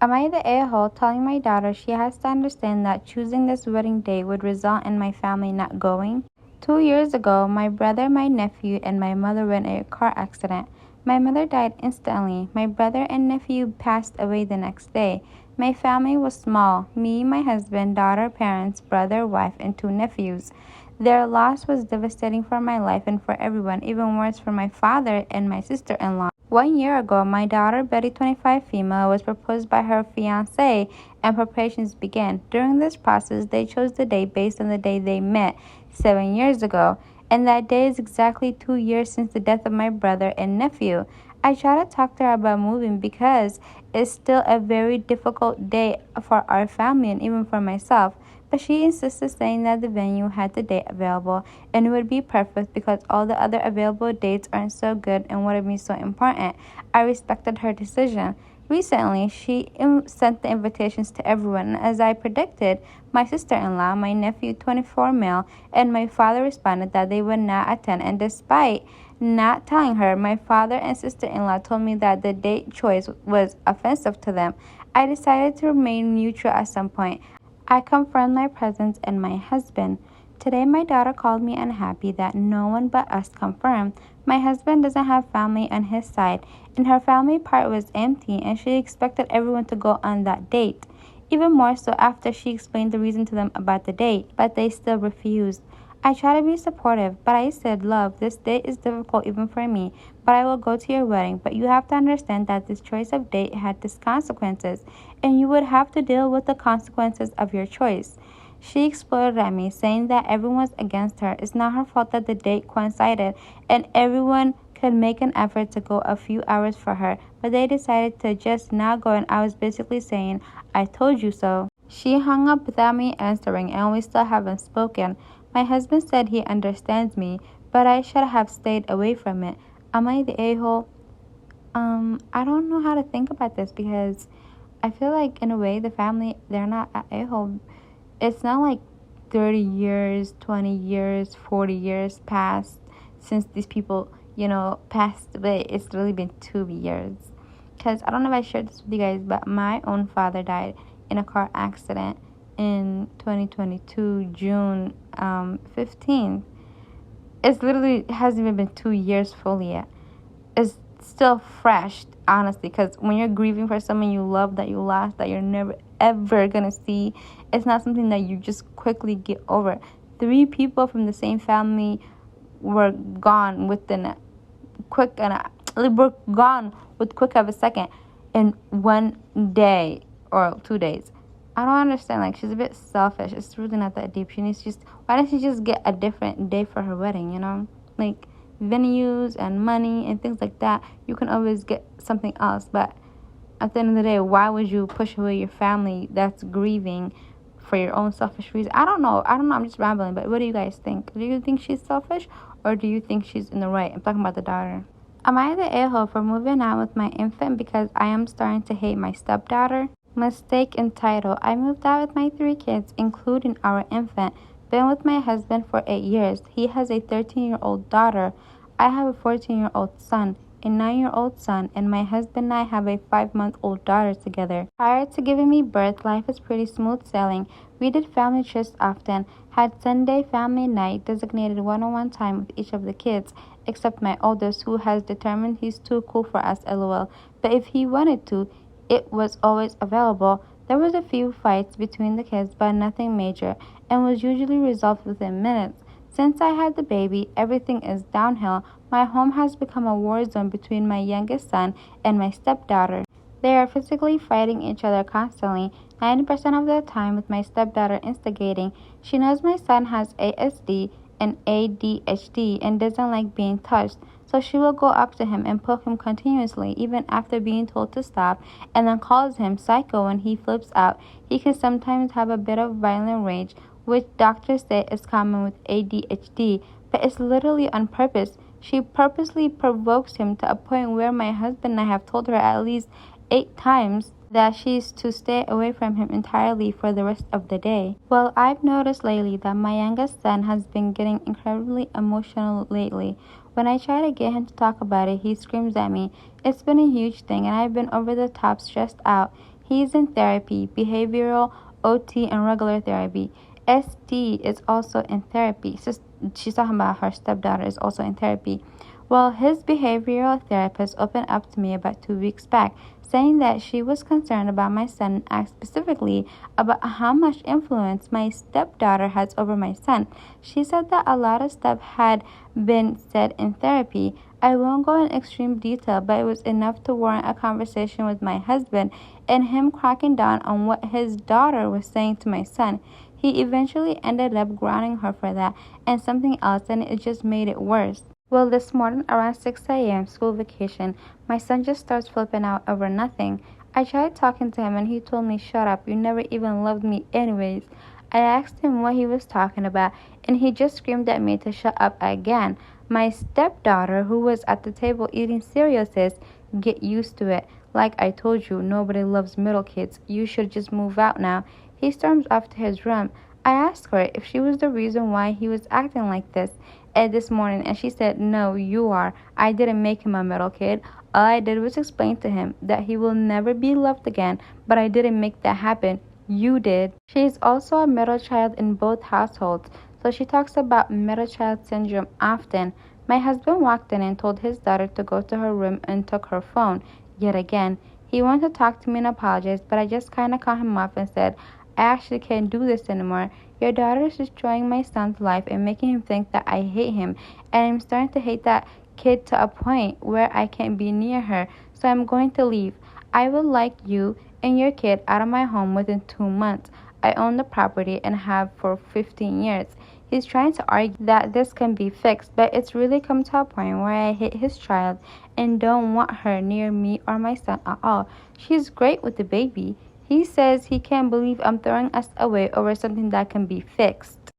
Am I the a-hole telling my daughter she has to understand that choosing this wedding day would result in my family not going? 2 years ago, my brother, my nephew, and my mother were in a car accident. My mother died instantly. My brother and nephew passed away the next day. My family was small: me, my husband, daughter, parents, brother, wife, and 2 nephews. Their loss was devastating for my life and for everyone, even worse for my father and my sister-in-law. 1 year ago, my daughter, Betty, 25 female, was proposed by her fiancé and preparations began. During this process, they chose the date based on the day they met 7 years ago, and that day is exactly 2 years since the death of my brother and nephew. I try to talk to her about moving because it's still a very difficult day for our family and even for myself. But she insisted, saying that the venue had the date available and it would be perfect because all the other available dates aren't so good and wouldn't be so important. I respected her decision. Recently, she sent the invitations to everyone, and as I predicted, my sister-in-law, my nephew, 24 male, and my father responded that they would not attend, and despite not telling her, my father and sister-in-law told me that the date choice was offensive to them. I decided to remain neutral at some point. I confirmed my presence and my husband. Today, my daughter called me unhappy that no one but us confirmed. My husband doesn't have family on his side, and her family part was empty, and she expected everyone to go on that date. Even more so after she explained the reason to them about the date, but they still refused. I try to be supportive, but I said, "Love, this date is difficult even for me, but I will go to your wedding. But you have to understand that this choice of date had these consequences, and you would have to deal with the consequences of your choice." She exploded at me, saying that everyone was against her. It's not her fault that the date coincided, and everyone could make an effort to go a few hours for her, but they decided to just not go, and I was basically saying, "I told you so." She hung up without me answering, and we still haven't spoken. My husband said he understands me, but I should have stayed away from it. Am I the a-hole? I don't know how to think about this because I feel like in a way the family, they're not a-hole. It's not like 30 years, 20 years, 40 years passed since these people, passed away. It's really been 2 years. Because I don't know if I shared this with you guys, but my own father died in a car accident in 2022, June 15th. It's literally hasn't even been 2 years fully yet. It's still fresh, honestly, because when you're grieving for someone you love that you lost, that you're never ever gonna see, it's not something that you just quickly get over. 3 people from the same family were gone within a quick were gone with quick of a second in one day or 2 days. I don't understand. Like, she's a bit selfish. It's really not that deep. She needs to why doesn't she just get a different day for her wedding, Like, venues and money and things like that, you can always get something else. But at the end of the day, why would you push away your family that's grieving for your own selfish reason? I don't know. I'm just rambling. But what do you guys think? Do you think she's selfish, or do you think she's in the right? I'm talking about the daughter. Am I the a-hole for moving out with my infant because I am starting to hate my stepdaughter? Mistake in title. I moved out with my 3 kids, including our infant. Been with my husband for 8 years. He has a 13-year-old daughter. I have a 14-year-old son, a 9-year-old son, and my husband and I have a 5-month-old daughter together. Prior to giving me birth, life was pretty smooth sailing. We did family trips often, had Sunday family night, designated one-on-one time with each of the kids, except my oldest, who has determined he's too cool for us, lol. But if he wanted to, it was always available. There was a few fights between the kids, but nothing major, and was usually resolved within minutes. Since I had the baby, everything is downhill. My home has become a war zone between my youngest son and my stepdaughter. They are physically fighting each other constantly, 90% of the time with my stepdaughter instigating. She knows my son has ASD and ADHD and doesn't like being touched, so she will go up to him and poke him continuously, even after being told to stop, and then calls him psycho when he flips out. He can sometimes have a bit of violent rage, which doctors say is common with ADHD, but it's literally on purpose. She purposely provokes him to a point where my husband and I have told her at least 8 times that she's to stay away from him entirely for the rest of the day. Well, I've noticed lately that my youngest son has been getting incredibly emotional lately. When I try to get him to talk about it, he screams at me. It's been a huge thing, and I've been over the top stressed out. He's in therapy, behavioral, OT, and regular therapy. SD is also in therapy. So she's talking about her stepdaughter is also in therapy. Well, his behavioral therapist opened up to me about 2 weeks back, saying that she was concerned about my son and asked specifically about how much influence my stepdaughter has over my son. She said that a lot of stuff had been said in therapy. I won't go in extreme detail, but it was enough to warrant a conversation with my husband and him cracking down on what his daughter was saying to my son. He eventually ended up grounding her for that and something else, and it just made it worse. Well, this morning around 6 a.m., school vacation, my son just starts flipping out over nothing. I tried talking to him and he told me, "Shut up, you never even loved me anyways." I asked him what he was talking about and he just screamed at me to shut up again. My stepdaughter, who was at the table eating cereal, says, "Get used to it. Like I told you, nobody loves middle kids. You should just move out now." He storms off to his room. I asked her if she was the reason why he was acting like this morning, and she said, "No, you are. I didn't make him a middle kid. All I did was explain to him that he will never be loved again, but I didn't make that happen. You did." She is also a middle child in both households, so she talks about middle child syndrome often. My husband walked in and told his daughter to go to her room and took her phone. Yet again, he wanted to talk to me and apologize, but I just kind of cut him off and said, "I actually can't do this anymore. Your daughter is destroying my son's life and making him think that I hate him, and I'm starting to hate that kid to a point where I can't be near her, so I'm going to leave. I would like you and your kid out of my home within 2 months. I own the property and have for 15 years. He's trying to argue that this can be fixed, but it's really come to a point where I hate his child and don't want her near me or my son at all. She's great with the baby. He says he can't believe I'm throwing us away over something that can be fixed."